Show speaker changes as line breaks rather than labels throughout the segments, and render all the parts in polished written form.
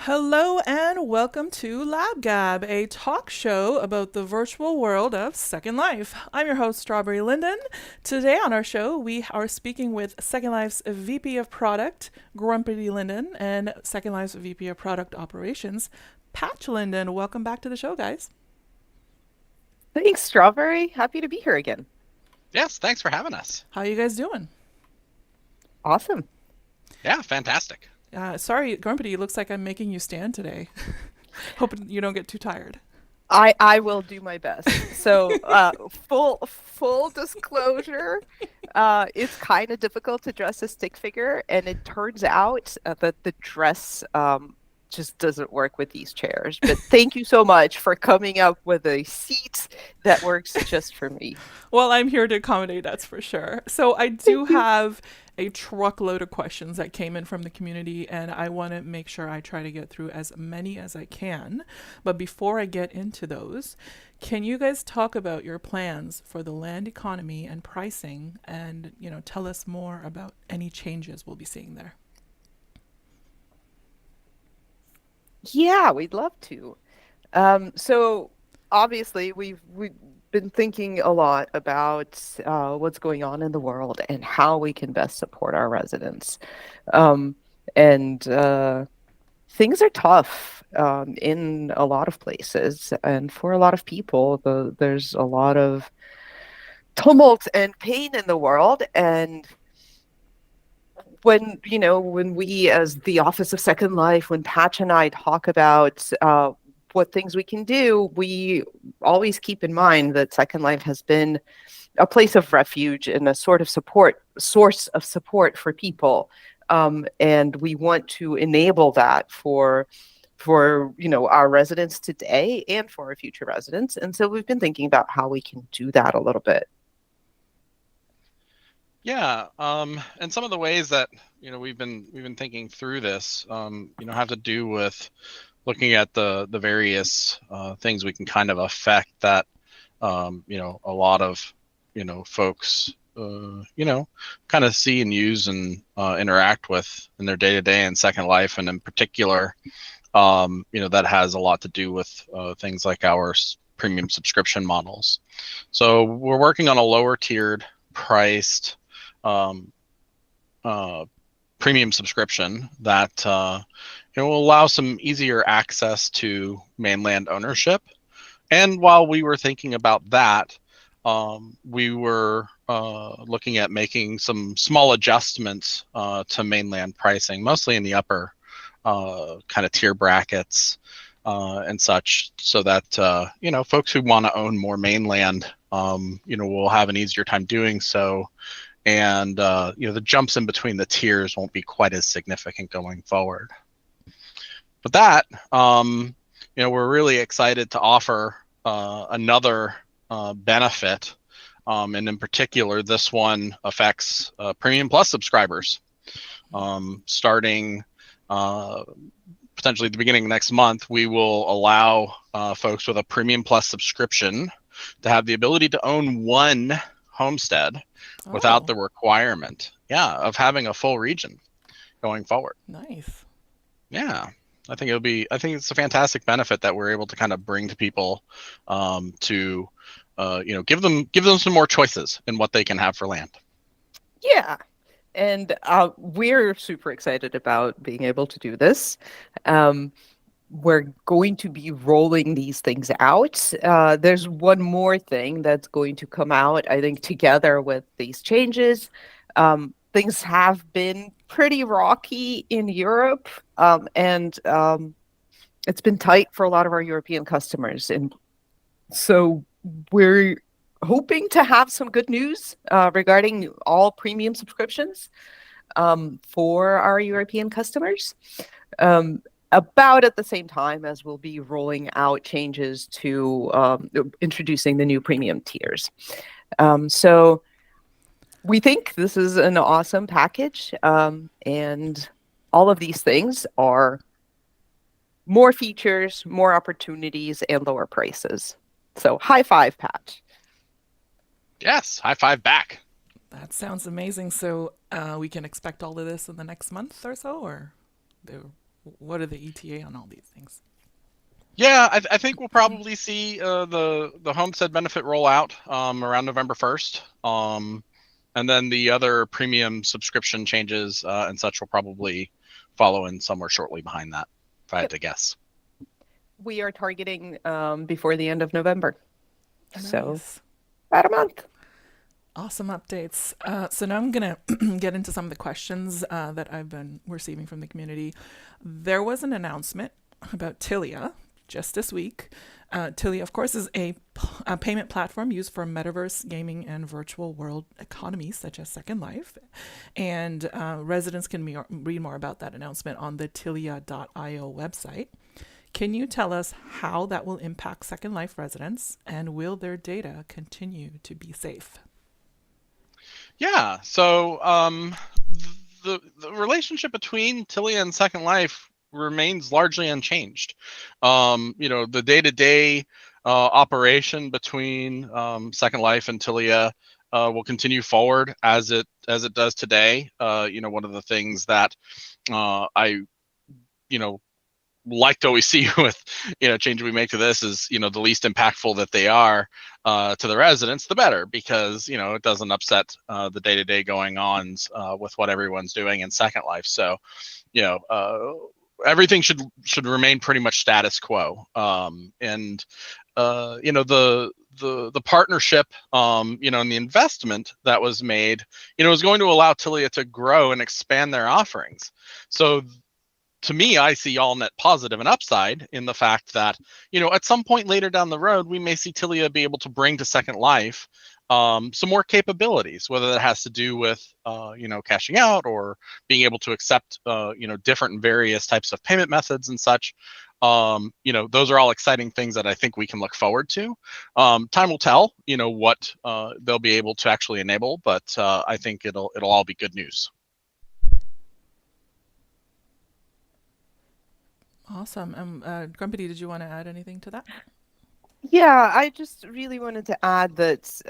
Hello and welcome to LabGab, a talk show about the virtual world of Second Life. I'm your host, Strawberry Linden. Today on our show, we are speaking with Second Life's VP of Product, Grumpity Linden, and Second Life's VP of Product Operations, Patch Linden. Welcome back to the show, guys.
Thanks, Strawberry. Happy to be here again.
Yes, thanks for having us.
How are you guys doing?
Awesome.
Yeah, fantastic.
Sorry, Grumpity, it looks like I'm making you stand today. Hoping you don't get too tired.
I will do my best. So, full disclosure, it's kind of difficult to dress a stick figure, and it turns out that the dress just doesn't work with these chairs. But thank you so much for coming up with a seat that works just for me.
Well, I'm here to accommodate, that's for sure. So I do
Thank you.
have a truckload of questions that came in from the community, and I want to make sure I try to get through as many as I can. But before I get into those, can you guys talk about your plans for the land economy and pricing, and tell us more about any changes we'll be seeing there?
Yeah, we'd love to. So obviously we've been thinking a lot about what's going on in the world and how we can best support our residents. Um, and Things are tough in a lot of places, and for a lot of people, there's a lot of tumult and pain in the world. And when we, as the Office of Second Life, when Patch and I talk about what things we can do, we always keep in mind that Second Life has been a place of refuge and a sort of source of support for people, and we want to enable that for our residents today and for our future residents. And so we've been thinking about how we can do that a little bit.
Yeah, and some of the ways that we've been thinking through this, have to do with looking at the various things we can kind of affect that, a lot of folks, kind of see and use and interact with in their day-to-day and Second Life, and in particular, that has a lot to do with things like our premium subscription models. So we're working on a lower tiered priced premium subscription that will allow some easier access to mainland ownership. And while we were thinking about that, we were looking at making some small adjustments to mainland pricing, mostly in the upper kind of tier brackets and such, so that folks who want to own more mainland will have an easier time doing so. And the jumps in between the tiers won't be quite as significant going forward. But that, we're really excited to offer another benefit, and in particular, this one affects Premium Plus subscribers. Starting potentially at the beginning of next month, we will allow folks with a Premium Plus subscription to have the ability to own one homestead without the requirement, of having a full region going forward.
Nice.
Yeah, I think it's a fantastic benefit that we're able to kind of bring to people, to give them some more choices in what they can have for land.
Yeah. And we're super excited about being able to do this. We're going to be rolling these things out. There's one more thing that's going to come out, I think, together with these changes. Things have been pretty rocky in Europe, and it's been tight for a lot of our European customers. And so we're hoping to have some good news regarding all premium subscriptions for our European customers. About at the same time as we'll be rolling out changes to introducing the new premium tiers. So we think this is an awesome package, and all of these things are more features, more opportunities, and lower prices. So high five, Pat.
Yes, high five back.
That sounds amazing. So we can expect all of this in the next month or so, or what are the ETA on all these things?
Yeah, I think we'll probably see the homestead benefit roll out around November 1st. And then the other premium subscription changes and such will probably follow in somewhere shortly behind that, if I had to guess.
We are targeting before the end of November.
Nice.
So about a month.
Awesome updates. So now I'm going to get into some of the questions that I've been receiving from the community. There was an announcement about Tilia just this week. Tilia, of course, is a payment platform used for metaverse gaming and virtual world economies such as Second Life. And residents can read more about that announcement on the tilia.io website. Can you tell us how that will impact Second Life residents, and will their data continue to be safe?
Yeah, so the relationship between Tilia and Second Life remains largely unchanged. The day-to-day operation between Second Life and Tilia will continue forward as it does today. One of the things that I like to always see with change we make to this is the least impactful that they are to the residents, the better, because it doesn't upset the day-to-day going-ons with what everyone's doing in Second Life. So everything should remain pretty much status quo. And the partnership and the investment that was made is going to allow Tilia to grow and expand their offerings. So to me, I see all net positive and upside in the fact that, at some point later down the road, we may see Tilia be able to bring to Second Life some more capabilities, whether that has to do with, cashing out or being able to accept, different and various types of payment methods and such. Those are all exciting things that I think we can look forward to. Time will tell, what they'll be able to actually enable, but I think it'll all be good news.
Awesome. Grumpity, did you want to add anything to that?
Yeah, I just really wanted to add that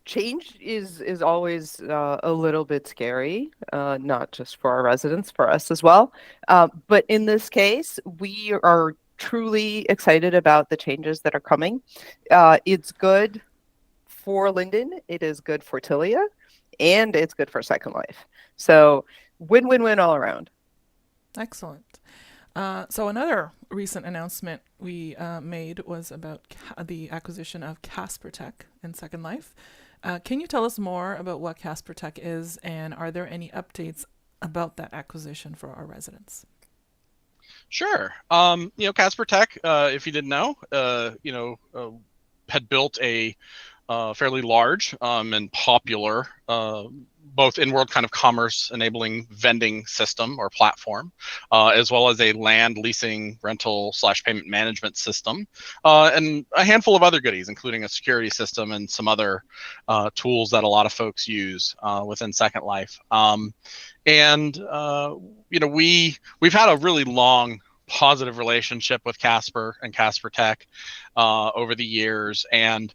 change is always a little bit scary, not just for our residents, for us as well. But in this case, we are truly excited about the changes that are coming. It's good for Linden, it is good for Tilia, and it's good for Second Life. So win-win-win all around.
Excellent. So another recent announcement we made was about the acquisition of Casper Tech in Second Life. Can you tell us more about what Casper Tech is, and are there any updates about that acquisition for our residents?
Sure. Casper Tech, if you didn't know, had built a fairly large and popular both in-world kind of commerce enabling vending system or platform, as well as a land leasing rental / payment management system, and a handful of other goodies, including a security system and some other tools that a lot of folks use within Second Life. We've had a really long positive relationship with Casper and Casper Tech over the years, and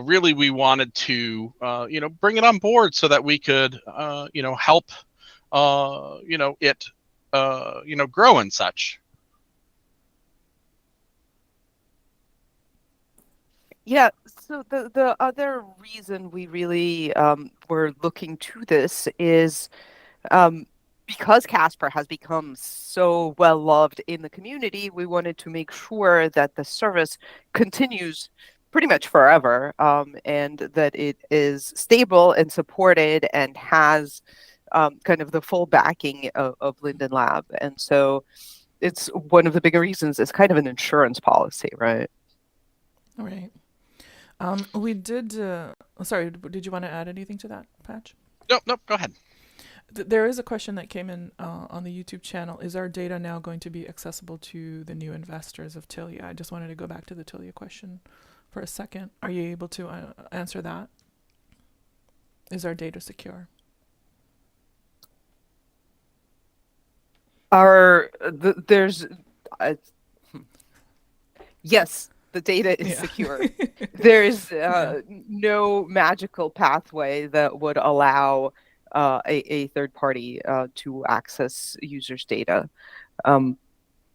really we wanted to bring it on board so that we could help it grow and such.
Yeah, so the other reason we really were looking to this is because Casper has become so well loved in the community, we wanted to make sure that the service continues pretty much forever, and that it is stable and supported and has kind of the full backing of Linden Lab. And so it's one of the bigger reasons. It's kind of an insurance policy, right?
All right. We did. Sorry, did you want to add anything to that, Patch?
Nope. Go ahead.
There is a question that came in on the YouTube channel. Is our data now going to be accessible to the new investors of Tilia? I just wanted to go back to the Tilia question for a second. Are you able to answer that? Is our data secure?
Yes, the data is secure. There is no magical pathway that would allow a third party to access users' data. Um,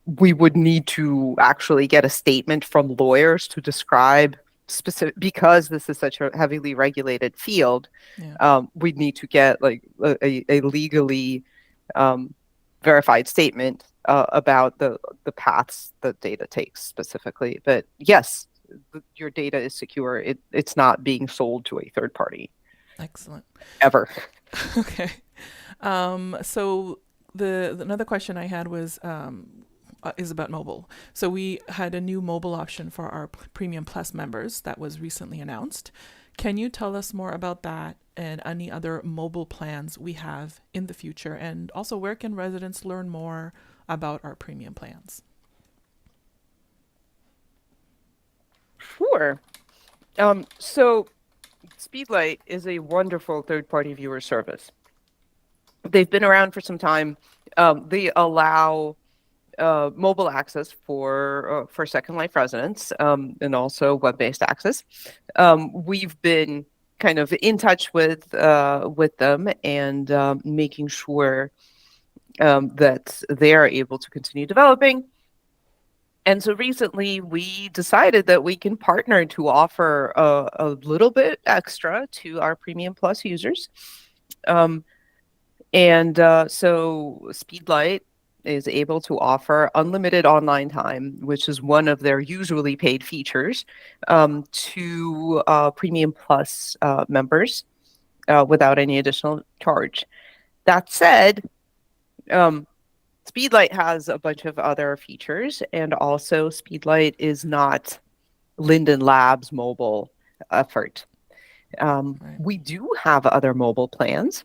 we would need to actually get a statement from lawyers to describe specific, because this is such a heavily regulated field.
Yeah.
We'd need to get like a legally verified statement about the paths that data takes specifically. But yes, your data is secure. It's not being sold to a third party
Excellent.
ever.
Okay. So another question I had was is about mobile. So we had a new mobile option for our Premium Plus members that was recently announced. Can you tell us more about that and any other mobile plans we have in the future? And also, where can residents learn more about our premium plans?
Sure. So Speedlight is a wonderful third-party viewer service. They've been around for some time. They allow mobile access for Second Life residents, and also web-based access. We've been kind of in touch with them and making sure that they are able to continue developing. And so recently we decided that we can partner to offer a little bit extra to our Premium Plus users. So Speedlight is able to offer unlimited online time, which is one of their usually paid features, to Premium Plus members without any additional charge. That said, Speedlight has a bunch of other features, and also Speedlight is not Linden Labs' mobile effort.
Right.
We do have other mobile plans,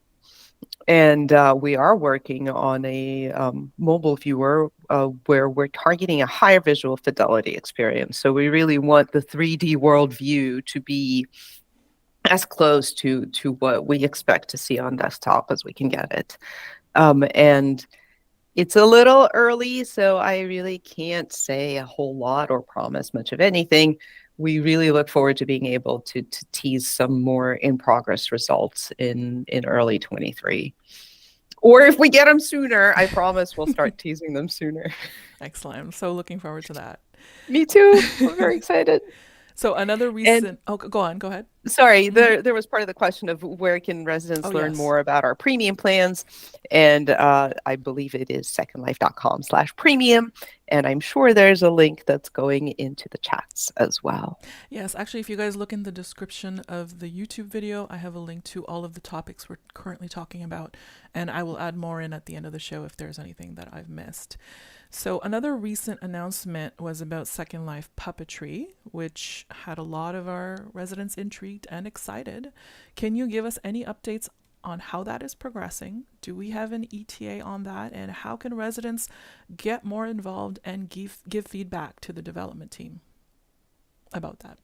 and we are working on a mobile viewer where we're targeting a higher visual fidelity experience. So we really want the 3D world view to be as close to what we expect to see on desktop as we can get it. And it's a little early, so I really can't say a whole lot or promise much of anything. We really look forward to being able to tease some more in-progress results in early 23. Or if we get them sooner, I promise we'll start teasing them sooner.
Excellent. I'm so looking forward to that.
Me too. I'm very excited.
So another
And
recent, oh, go on, go ahead.
sorry,
Mhm.
there was part of the question of where can residents
Oh,
learn
yes.
more about our premium plans. And I believe it is secondlife.com/premium. And I'm sure there's a link that's going into the chats as well.
Yes, actually, if you guys look in the description of the YouTube video, I have a link to all of the topics we're currently talking about, and I will add more in at the end of the show if there's anything that I've missed. So another recent announcement was about Second Life Puppetry, which had a lot of our residents intrigued and excited. Can you give us any updates on how that is progressing? Do we have an ETA on that? And how can residents get more involved and give feedback to the development team about that?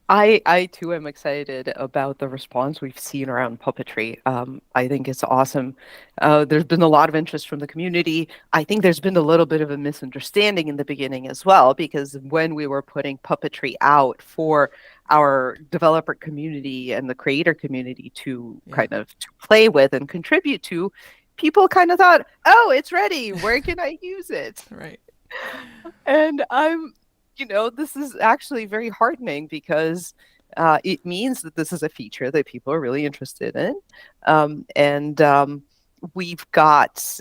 I too am excited about the response we've seen around puppetry. I think it's awesome. There's been a lot of interest from the community. I think there's been a little bit of a misunderstanding in the beginning as well, because when we were putting puppetry out for our developer community and the creator community to
Yeah,
kind of to play with and contribute to, people kind of thought, "Oh, it's ready. Where can I use it?"
right.
And this is actually very heartening because it means that this is a feature that people are really interested in. And we've got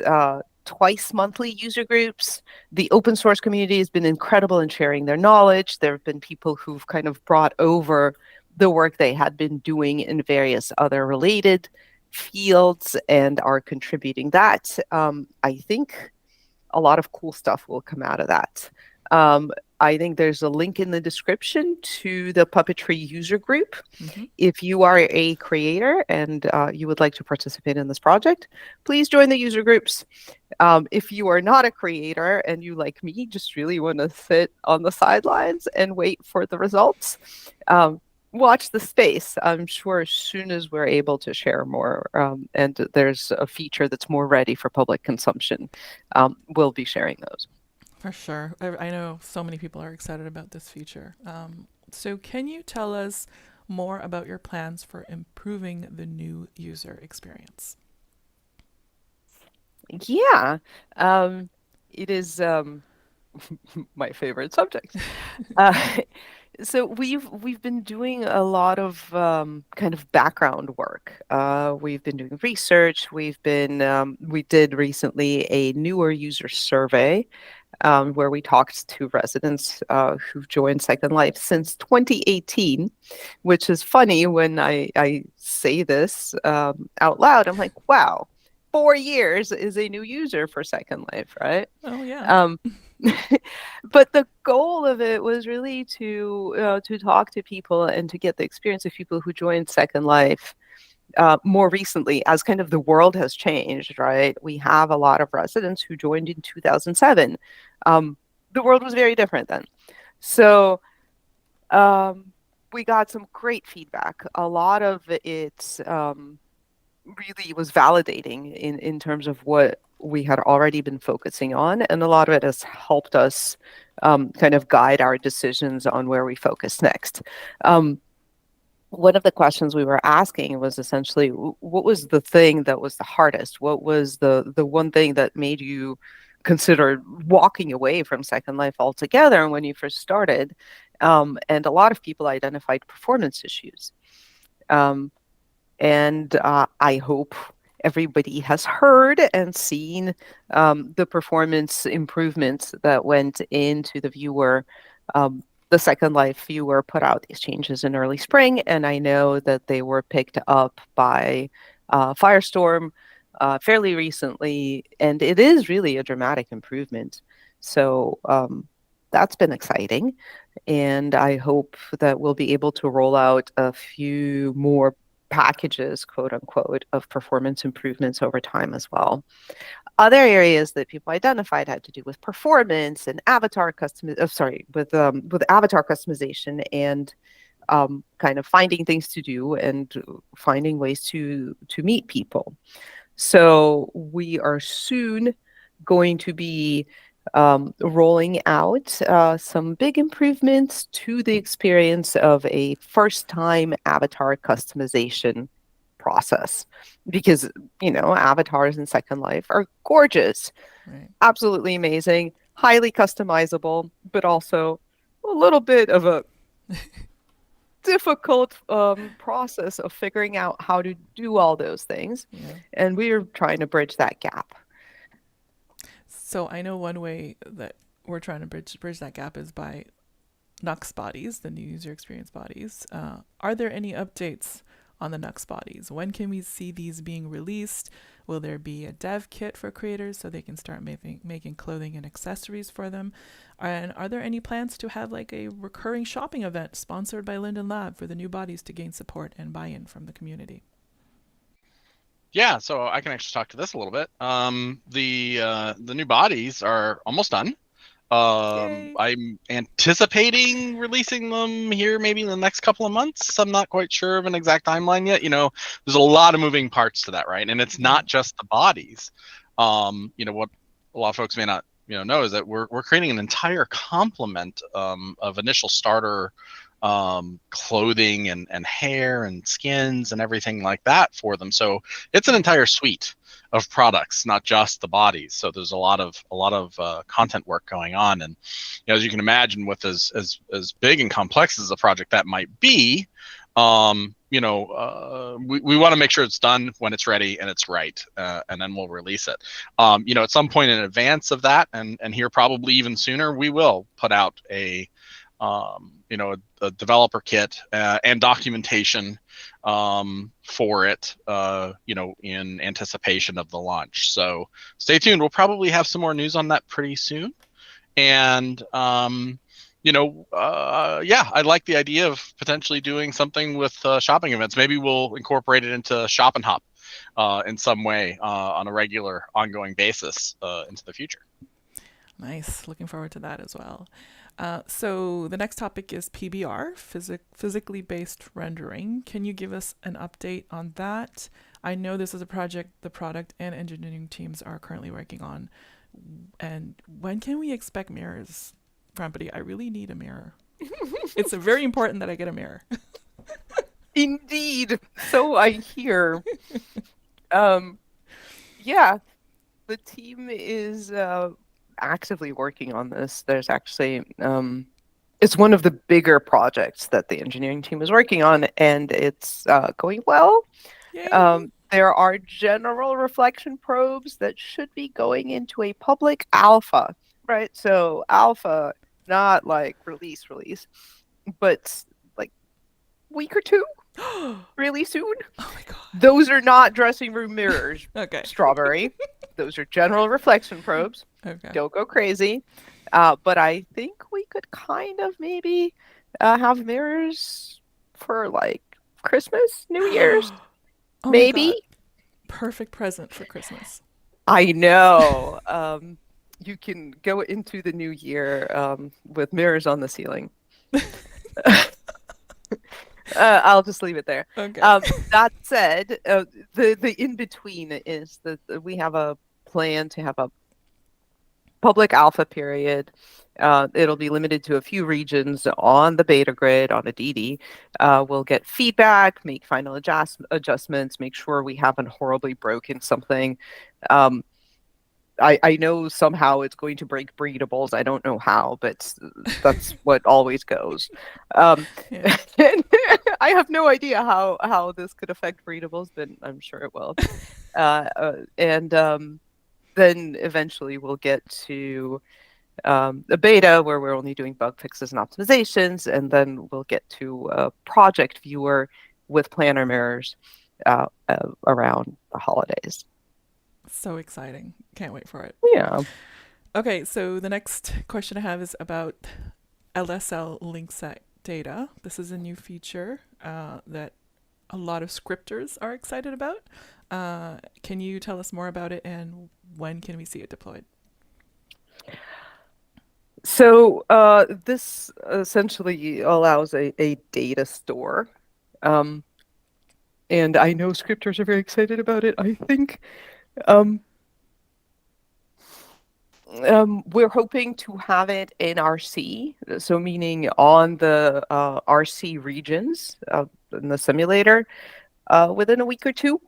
twice monthly user groups. The open source community has been incredible in sharing their knowledge. There have been people who've kind of brought over the work they had been doing in various other related fields and are contributing that. I think a lot of cool stuff will come out of that. I think there's a link in the description to the Puppetry user group.
Mm-hmm.
If you are a creator and you would like to participate in this project, please join the user groups. If you are not a creator and you, like me, just really want to sit on the sidelines and wait for the results, watch the space. I'm sure as soon as we're able to share more and there's a feature that's more ready for public consumption, we'll be sharing those.
For sure. I know so many people are excited about this feature. So can you tell us more about your plans for improving the new user experience.
Yeah, it is my favorite subject. Uh, so we've been doing a lot of kind of background work. We've been doing research. We did recently a newer user survey where we talked to residents who've joined Second Life since 2018, which is funny when I say this out loud. I'm like, wow, 4 years is a new user for Second Life, right?
Oh, yeah.
Um, but the goal of it was really to talk to people and to get the experience of people who joined Second Life more recently, as kind of the world has changed, right? We have a lot of residents who joined in 2007. The world was very different then. So we got some great feedback. A lot of it really was validating in terms of what we had already been focusing on. And a lot of it has helped us kind of guide our decisions on where we focus next. One of the questions we were asking was essentially, what was the thing that was the hardest? What was the one thing that made you consider walking away from Second Life altogether when you first started? And a lot of people identified performance issues. And I hope everybody has heard and seen the performance improvements that went into the viewer. The Second Life viewer put out these changes in early spring, and I know that they were picked up by Firestorm fairly recently, and it is really a dramatic improvement. So that's been exciting, and I hope that we'll be able to roll out a few more packages, quote unquote, of performance improvements over time as well. Other areas that people identified had to do with performance and avatar with avatar customization and kind of finding things to do and finding ways to meet people. So we are soon going to be rolling out some big improvements to the experience of a first-time avatar customization process. Because, avatars in Second Life are gorgeous,
Right.
absolutely amazing, highly customizable, but also a little bit of a difficult process of figuring out how to do all those things.
Yeah.
And we're trying to bridge that gap.
So I know one way that we're trying to bridge that gap is by Nux bodies, the new user experience bodies. Are there any updates on the Nux bodies? When can we see these being released? Will there be a dev kit for creators so they can start making clothing and accessories for them? And are there any plans to have like a recurring shopping event sponsored by Linden Lab for the new bodies to gain support and buy-in from the community?
Yeah, so I can actually talk to this a little bit. The new bodies are almost done.
Yay.
I'm anticipating releasing them here maybe in the next couple of months. I'm not quite sure of an exact timeline yet. There's a lot of moving parts to that, right? And it's not just the bodies. What a lot of folks may not know is that we're creating an entire complement of initial starter clothing and hair and skins and everything like that for them. So it's an entire suite of products, not just the bodies. So there's a lot of content work going on, and as you can imagine, with as big and complex as a project that might be, we want to make sure it's done when it's ready and it's right, and then we'll release it. At some point in advance of that, and here probably even sooner, we will put out a developer kit and documentation for it, in anticipation of the launch. So stay tuned. We'll probably have some more news on that pretty soon. And, I like the idea of potentially doing something with shopping events. Maybe we'll incorporate it into Shop and Hop in some way on a regular, ongoing basis into the future.
Nice. Looking forward to that as well. So the next topic is PBR, physically based rendering. Can you give us an update on that? I know this is a project the product and engineering teams are currently working on. And when can we expect mirrors? Grumpity, I really need a mirror. It's very important that I get a mirror.
Indeed. So I hear. Um, yeah, the team is actively working on this. There's actually it's one of the bigger projects that the engineering team is working on, and it's going well.
Yay.
There are general reflection probes that should be going into a public alpha, right? So alpha, not like release, but like week or two,
Oh
really soon.
my god.
Those are not dressing room mirrors,
Okay.
Strawberry. Those are general reflection probes.
Okay.
Don't go crazy. But I think we could kind of maybe have mirrors for like Christmas, New Year's,
Oh my
maybe.
god. Perfect present for Christmas.
I know. You can go into the new year with mirrors on the ceiling. I'll just leave it there.
Okay.
That said, the in between is that we have a plan to have a public alpha period. It'll be limited to a few regions on the beta grid on a DD. We'll get feedback, make final adjustments, make sure we haven't horribly broken something. I know somehow it's going to break breedables. I don't know how, but that's what always goes.
Yeah.
And I have no idea how this could affect breedables, but I'm sure it will. And then eventually we'll get to a beta where we're only doing bug fixes and optimizations, and then we'll get to a project viewer with planner mirrors around the holidays.
So exciting. Can't wait for it.
Yeah.
Okay, so the next question I have is about LSL Link Set data. This is a new feature that a lot of scripters are excited about. Can you tell us more about it, and when can we see it deployed?
So this essentially allows a data store. And I know scripters are very excited about it. I think we're hoping to have it in RC, so meaning on the RC regions in the simulator within a week or two.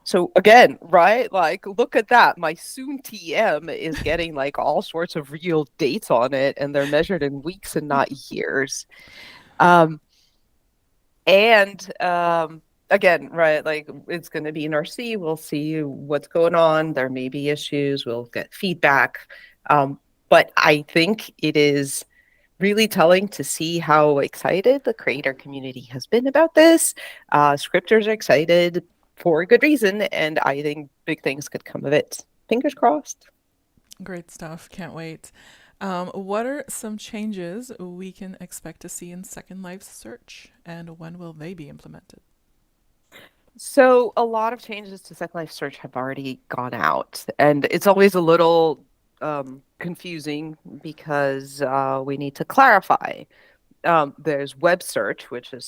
So again, right? Like, look at that. My soon TM is getting like all sorts of real dates on it, and they're measured in weeks and not years. Again, right, like it's going to be in RC. We'll see what's going on. There may be issues. We'll get feedback. But I think it is really telling to see how excited the creator community has been about this. Scripters are excited for a good reason, and I think big things could come of it. Fingers crossed.
Great stuff. Can't wait. What are some changes we can expect to see in Second Life search, and when will they be implemented?
So a lot of changes to Second Life search have already gone out, and it's always a little confusing because we need to clarify. There's web search, which is